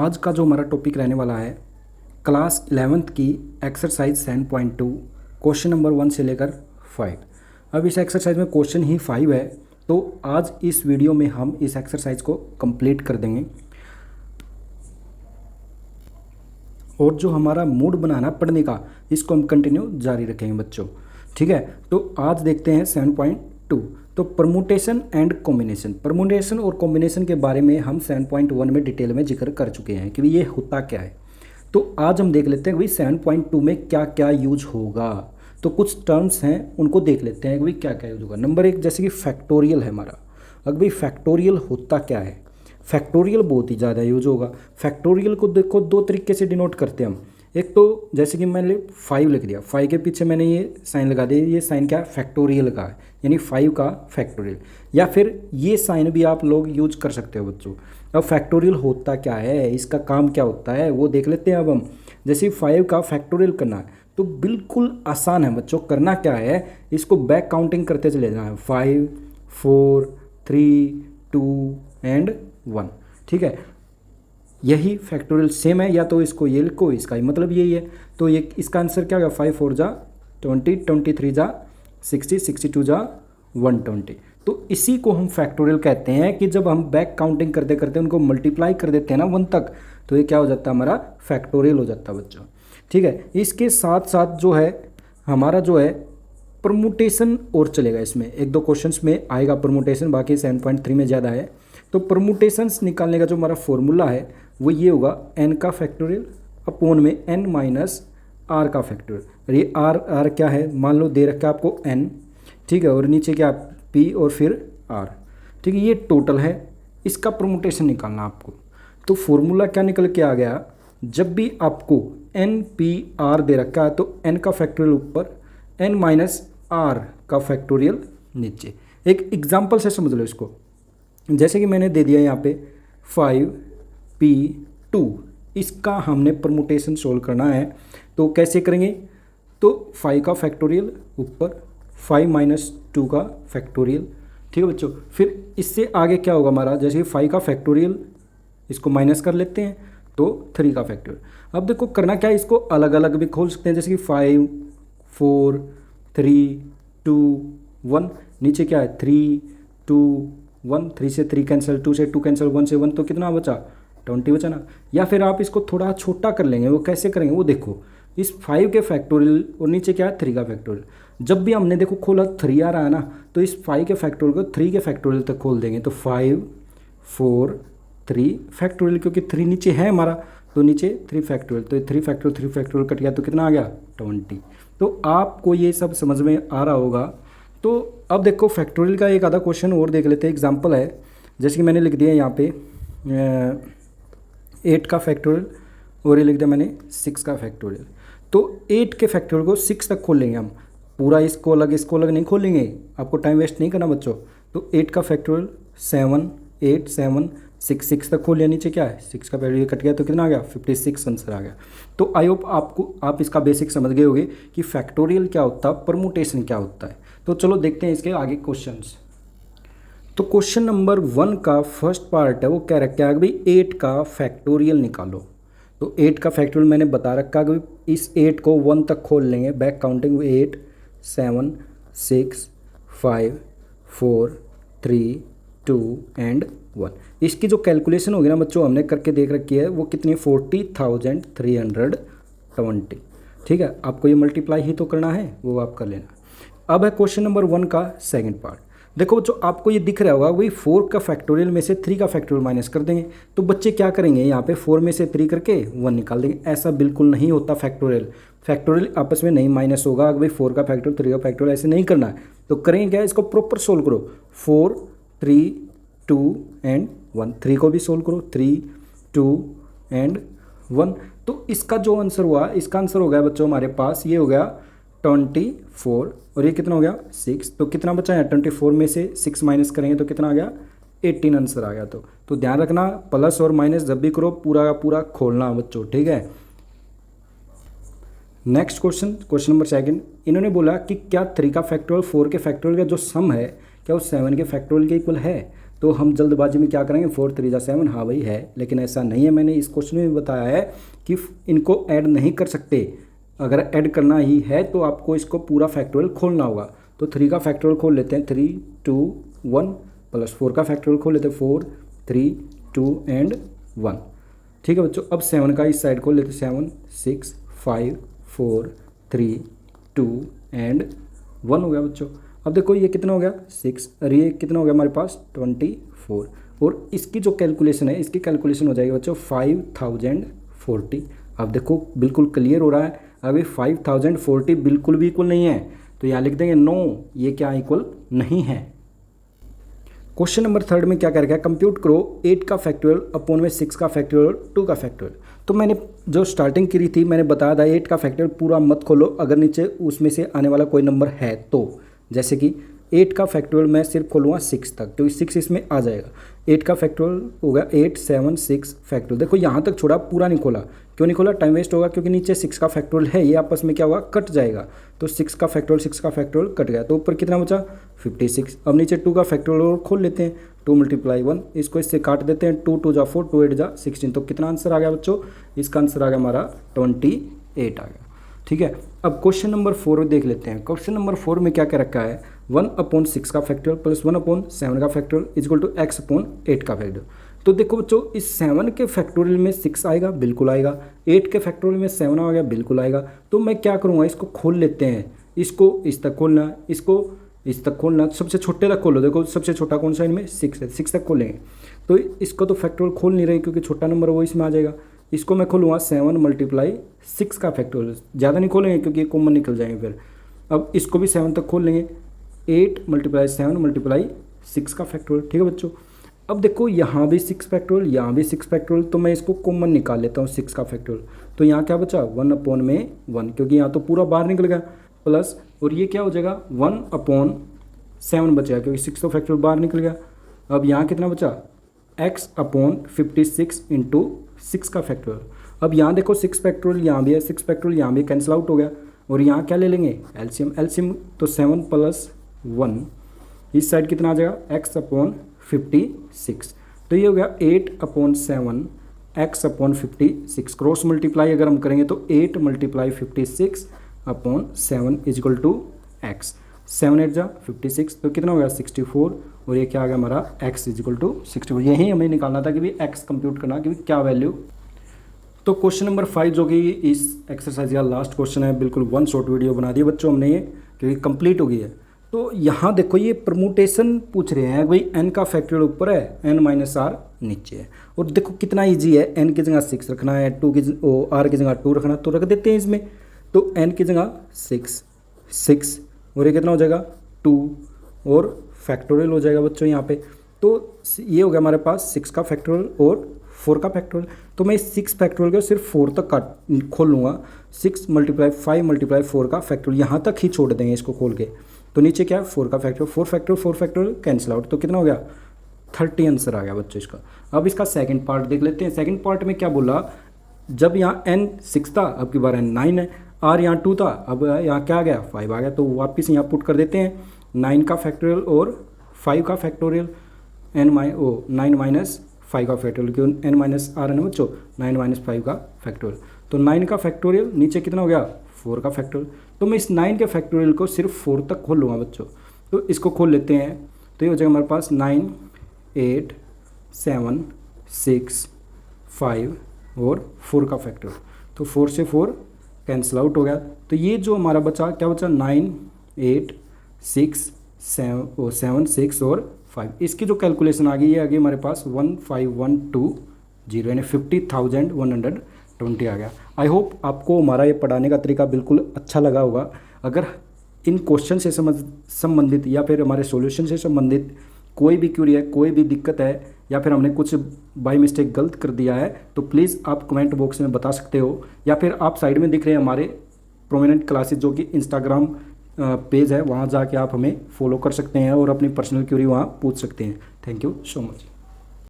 आज का जो हमारा टॉपिक रहने वाला है क्लास 11th की एक्सरसाइज 7.2 क्वेश्चन नंबर 1 से लेकर 5। अब इस एक्सरसाइज में क्वेश्चन ही 5 है, तो आज इस वीडियो में हम इस एक्सरसाइज को कंप्लीट कर देंगे और जो हमारा मूड बनाना पढ़ने का इसको हम कंटिन्यू जारी रखेंगे बच्चों। ठीक है, तो आज देखते हैं 7.2। तो परमुटेशन एंड कॉम्बिनेशन, परमुटेशन और कॉम्बिनेशन के बारे में हम 7.1 में डिटेल में जिक्र कर चुके हैं कि ये होता क्या है। तो आज हम देख लेते हैं कि भाई 7.2 में क्या क्या यूज होगा। तो कुछ टर्म्स हैं उनको देख लेते हैं कि भाई क्या क्या यूज होगा। नंबर 1 जैसे कि फैक्टोरियल है हमारा। अब भाई फैक्टोरियल होता क्या है? फैक्टोरियल बहुत ही ज़्यादा यूज होगा। फैक्टोरियल को देखो दो तरीके से डिनोट करते हैं हम। एक तो जैसे कि मैंने 5 लिख दिया, 5 के पीछे मैंने ये साइन लगा दिया, ये साइन क्या है? फैक्टोरियल का है, यानी 5 का फैक्टोरियल। या फिर ये साइन भी आप लोग यूज कर सकते हो बच्चों। अब फैक्टोरियल होता क्या है, इसका काम क्या होता है वो देख लेते हैं अब हम। जैसे 5 का फैक्टोरियल करना है तो बिल्कुल आसान है बच्चों। करना क्या है, इसको बैक काउंटिंग करते चले जाना है, 5 4 3 2 एंड 1। ठीक है, यही फैक्टोरियल सेम है। या तो इसको ये लिखो, इसका ही मतलब यही है। तो ये इसका आंसर क्या होगा? 5 4 जा 20, 23 जा 60, 62 जा 120। तो इसी को हम फैक्टोरियल कहते हैं कि जब हम बैक काउंटिंग करते करते उनको मल्टीप्लाई कर देते हैं ना 1 तक, तो ये क्या हो जाता है? हमारा फैक्टोरियल हो जाता है बच्चों। ठीक है, इसके साथ साथ जो है हमारा जो है परमुटेशन और चलेगा। इसमें एक दो क्वेश्चंस में आएगा परमुटेशन, बाकी 7.3 में ज़्यादा है। तो परमुटेशंस निकालने का जो हमारा फॉर्मूला है वो ये होगा, n का फैक्टोरियल अपॉन में n माइनस r का फैक्टोरियल। और ये r क्या है? मान लो दे रखा है आपको n, ठीक है, और नीचे क्या p और फिर r। ठीक है, ये टोटल है, इसका परमुटेशन निकालना आपको। तो फॉर्मूला क्या निकल के आ गया? जब भी आपको n p r दे रखा है तो n का फैक्टोरियल ऊपर, n माइनस r का फैक्टोरियल नीचे। एक एग्जाम्पल से समझ लो इसको। जैसे कि मैंने दे दिया यहाँ पे 5p2, इसका हमने परमुटेशन सोल्व करना है। तो कैसे करेंगे? तो 5 का फैक्टोरियल ऊपर, 5 माइनस 2 का फैक्टोरियल। ठीक है बच्चों, फिर इससे आगे क्या होगा हमारा? जैसे 5 का फैक्टोरियल, इसको माइनस कर लेते हैं तो 3 का फैक्टोरियल। अब देखो करना क्या है, इसको अलग अलग भी खोल सकते हैं। जैसे कि 5 4 3 2 1, नीचे क्या है? 3 2 1, 3 से 3 कैंसिल, 2 से 2 कैंसिल, 1 से 1, तो कितना बचा? 20 बचा ना। या फिर आप इसको थोड़ा छोटा कर लेंगे, वो कैसे करेंगे वो देखो। इस 5 के फैक्टोरियल और नीचे क्या है? 3 का फैक्टोरियल। जब भी हमने देखो खोला 3 आ रहा है ना, तो इस 5 के फैक्टोरियल को 3 के फैक्टोरियल तक खोल देंगे। तो 5 4 3 फैक्टोरियल, क्योंकि 3 नीचे है हमारा, तो नीचे 3 फैक्टोरियल। तो 3 फैक्टोरियल कट गया तो कितना आ गया? 20। तो आपको ये सब समझ में आ रहा होगा। तो अब देखो फैक्टोरियल का एक आधा क्वेश्चन और देख लेते हैं। एग्जांपल है, जैसे कि मैंने लिख दिया यहाँ पे 8 का फैक्टोरियल और ये लिख दिया मैंने 6 का फैक्टोरियल। तो 8 के फैक्टोरियल को 6 तक खोल लेंगे हम, पूरा इसको अलग नहीं खोलेंगे, आपको टाइम वेस्ट नहीं करना बच्चों। तो 8 का फैक्टोरियल 7 8 7 6, 6 तक खोल लिया, नीचे क्या है? 6 का फैक्टोरियल कट गया तो कितना आ गया? 56 आंसर आ गया। तो आई होप आप इसका बेसिक समझ गए होंगे कि फैक्टोरियल क्या होता है, परमुटेशन क्या होता है। तो चलो देखते हैं इसके आगे क्वेश्चंस। तो क्वेश्चन नंबर 1 का फर्स्ट पार्ट है, वो क्या रखा है कि भाई 8 का फैक्टोरियल निकालो। तो 8 का फैक्टोरियल मैंने बता रखा है कि इस 8 को 1 तक खोल लेंगे, बैक काउंटिंग 8 7 6 5 4 3 2 एंड 1। इसकी जो कैलकुलेशन होगी ना बच्चों, हमने करके देख रखी है, वो कितनी? 40,320। ठीक है, आपको ये मल्टीप्लाई ही तो करना है, वो आप कर लेना। अब है क्वेश्चन नंबर 1 का सेकंड पार्ट। देखो बच्चों आपको ये दिख रहा होगा, वही 4 का फैक्टोरियल में से 3 का फैक्टोरियल माइनस कर देंगे। तो बच्चे क्या करेंगे, यहाँ पे 4 में से 3 करके 1 निकाल देंगे। ऐसा बिल्कुल नहीं होता फैक्टोरियल आपस में नहीं माइनस होगा। भाई 4 का फैक्टोरियल 3 का फैक्टोरियल ऐसे नहीं करना है। तो करेंगे क्या? इसको प्रॉपर सोल्व करो। 4 3 2 एंड 1, 3 को भी सोल्व करो, 3 2 एंड 1। तो इसका जो आंसर हुआ, इसका आंसर हो गया बच्चों हमारे पास, ये हो गया 24 और ये कितना हो गया? 6। तो कितना बचा है? 24 में से 6 माइनस करेंगे तो कितना आ गया? 18 आंसर आ गया। तो ध्यान रखना, प्लस और माइनस जब भी करो पूरा का पूरा खोलना बच्चों। ठीक है, नेक्स्ट क्वेश्चन नंबर 2। इन्होंने बोला कि क्या 3 का फैक्टोरियल 4 के फैक्टोरियल का जो सम है क्या वो 7 के फैक्टोरियल के इक्वल है? तो हम जल्दबाजी में क्या करेंगे 4 3 जा 7, हाँ भाई है, लेकिन ऐसा नहीं है। मैंने इस क्वेश्चन में बताया है कि इनको ऐड नहीं कर सकते। अगर ऐड करना ही है तो आपको इसको पूरा फैक्टोरियल खोलना होगा। तो 3 का फैक्टोरियल खोल लेते हैं, 3 2 1 प्लस 4 का फैक्टोरियल खोल लेते हैं, 4 3 2 एंड 1। ठीक है बच्चों, अब 7 का इस साइड खोल लेते हैं, 7 6 5 4 3 2 एंड 1 हो गया बच्चों। अब देखो ये कितना हो गया 6, और ये कितना हो गया हमारे पास 24, और इसकी जो कैलकुलेशन है, इसकी कैलकुलेशन हो जाएगी बच्चों 5040। अब देखो बिल्कुल क्लियर हो रहा है। अभी 5040 बिल्कुल भी इक्वल नहीं है, तो यहाँ लिख देंगे नो, ये क्या इक्वल नहीं है। क्वेश्चन नंबर 3 में क्या कर रखा है, कंप्यूट करो 8 का फैक्टोरियल अपॉन में 6 का फैक्टोरियल 2 का फैक्टोरियल। तो मैंने जो स्टार्टिंग करी थी मैंने बताया था 8 का फैक्टोरियल पूरा मत खोलो, अगर नीचे उसमें से आने वाला कोई नंबर है तो, जैसे कि 8 का फैक्टोरियल मैं सिर्फ खोलूँगा 6 तक, क्योंकि 6 इसमें आ जाएगा। 8 का फैक्टोरियल होगा 8 7 6 फैक्टोरियल। देखो यहाँ तक छोड़ा, पूरा नहीं खोला। क्यों नहीं खोला, टाइम वेस्ट होगा, क्योंकि नीचे 6 का फैक्टोरियल है, ये आपस में क्या होगा कट जाएगा। तो 6 का फैक्टोरियल कट गया, तो ऊपर कितना बचा 56। अब नीचे 2 का फैक्टोरियल और खोल लेते हैं, 2 × 1, इसको इससे काट देते हैं, 2 2 जा 4 2 8 जा 16। तो कितना आंसर आ गया बच्चों, इसका आंसर आ गया हमारा 28 आ गया। ठीक है, अब क्वेश्चन नंबर 4 देख लेते हैं। क्वेश्चन नंबर 4 में क्या क्या रखा है, 1/6 का फैक्टोरियल प्लस 1/7 का फैक्टोरियल इक्वल टू x/8 का फैक्टोरियल। तो देखो बच्चों, इस 7 के फैक्टोरियल में 6 आएगा, बिल्कुल आएगा। 8 के फैक्टोरियल में 7 आ गया, बिल्कुल आएगा। तो मैं क्या करूँगा, इसको खोल लेते हैं। इसको इस तक खोलना, इसको इस तक खोलना, सबसे छोटे तक खोलो। देखो सबसे छोटा कौन सा इनमें 6 है, 6 तक खोलेंगे। तो इसको तो फैक्टोरियल खोल नहीं रहे क्योंकि छोटा नंबर वो इसमें आ जाएगा। इसको मैं खोलूँगा 7 × 6 का फैक्टोरियल, ज़्यादा नहीं खोलेंगे क्योंकि कॉमन निकल जाएंगे फिर। अब इसको भी 7 तक खोल लेंगे, 8 × 7 × 6 का फैक्टोरियल। ठीक है बच्चों, अब देखो यहाँ भी 6 फैक्टोरियल, यहाँ भी 6 फैक्टोरियल, तो मैं इसको कॉमन निकाल लेता हूँ 6 का फैक्टोरियल। तो यहाँ क्या बचा 1/1, क्योंकि यहाँ तो पूरा बाहर निकल गया, प्लस और ये क्या हो जाएगा 1/7 बचेगा, क्योंकि 6 तो फैक्टोरियल बाहर निकल गया। अब यहाँ कितना बचा x/56 × 6 का फैक्टोरियल। अब यहाँ देखो 6 फैक्टोरियल यहाँ भी है, 6 फैक्टोरियल यहाँ भी कैंसिल आउट हो गया, और यहाँ क्या ले लेंगे एलसीएम। तो 7 + 1, इस साइड कितना आ जाएगा x/56। तो ये हो गया 8/7 x/56। क्रॉस मल्टीप्लाई अगर हम करेंगे तो 8 × 56/7 इक्वल टू x। 7 8 जा 56, तो कितना हो गया 64, और ये क्या आ गया हमारा x इक्वल टू 64। यही हमें निकालना था कि भाई x कंप्यूट करना कि क्या वैल्यू। तो क्वेश्चन नंबर 5 जो कि इस एक्सरसाइज का लास्ट क्वेश्चन है, बिल्कुल 1 शॉर्ट वीडियो बना दी बच्चों हमने ये, क्योंकि कंप्लीट हो गई है। तो यहाँ देखो ये परमुटेशन पूछ रहे हैं, भाई n का फैक्टोरियल ऊपर है, n - r नीचे है। और देखो कितना ईजी है, n की जगह 6 रखना है, r की जगह 2 रखना, तो रख देते हैं इसमें। तो n की जगह 6 और ये कितना हो जाएगा 2, और फैक्टोरियल हो जाएगा बच्चों यहाँ पे। तो ये हो गया हमारे पास 6 का फैक्टोरियल और 4 का फैक्टोरियल। तो मैं इस 6 फैक्टोरियल को सिर्फ 4 तक खोल लूँगा, 6 × 5 × 4 का फैक्टोरियल, यहाँ तक ही छोड़ देंगे इसको खोल के। तो नीचे क्या है 4 का फैक्टोरियल, 4 फैक्टोरियल कैंसिल आउट, तो कितना हो गया 30 आंसर आ गया बच्चों इसका। अब इसका सेकंड पार्ट देख लेते हैं। सेकंड पार्ट में क्या बोला, जब यहाँ n 6 था, अब की बार n 9 है, r यहाँ 2 था, अब यहाँ क्या आ गया 5 आ गया। तो वापस यहाँ पुट कर देते हैं 9 का फैक्टोरियल और 5 का फैक्टोरियल, 9 - 5 का फैक्टोरियल, क्यों n - r है ना बच्चों, 9 - 5 का फैक्टोरियल। तो 9 का फैक्टोरियल नीचे कितना हो गया 4 का फैक्टोरियल। तो मैं इस 9 के फैक्टोरियल को सिर्फ 4 तक खोल लूँगा बच्चों। तो इसको खोल लेते हैं, तो ये हो जाएगा हमारे पास 9 8 7 6 5 और 4 का फैक्टोरियल। तो 4 से 4 कैंसिल आउट हो गया। तो ये जो हमारा बचा क्या बचा 9 8 6 7 6 और 5। इसकी जो कैलकुलेशन आ गई ये आ गई हमारे पास 15120, यानी 50,120 आ गया। आई होप आपको हमारा ये पढ़ाने का तरीका बिल्कुल अच्छा लगा होगा। अगर इन क्वेश्चन से संबंधित या फिर हमारे सॉल्यूशन से संबंधित कोई भी क्वेरी है, कोई भी दिक्कत है, या फिर हमने कुछ बाय मिस्टेक गलत कर दिया है, तो प्लीज़ आप कमेंट बॉक्स में बता सकते हो, या फिर आप साइड में दिख रहे हैं हमारे प्रोमिनेंट क्लासेस जो कि इंस्टाग्राम पेज है, वहाँ जाके आप हमें फॉलो कर सकते हैं और अपनी पर्सनल क्वेरी वहाँ पूछ सकते हैं। Thank you so much.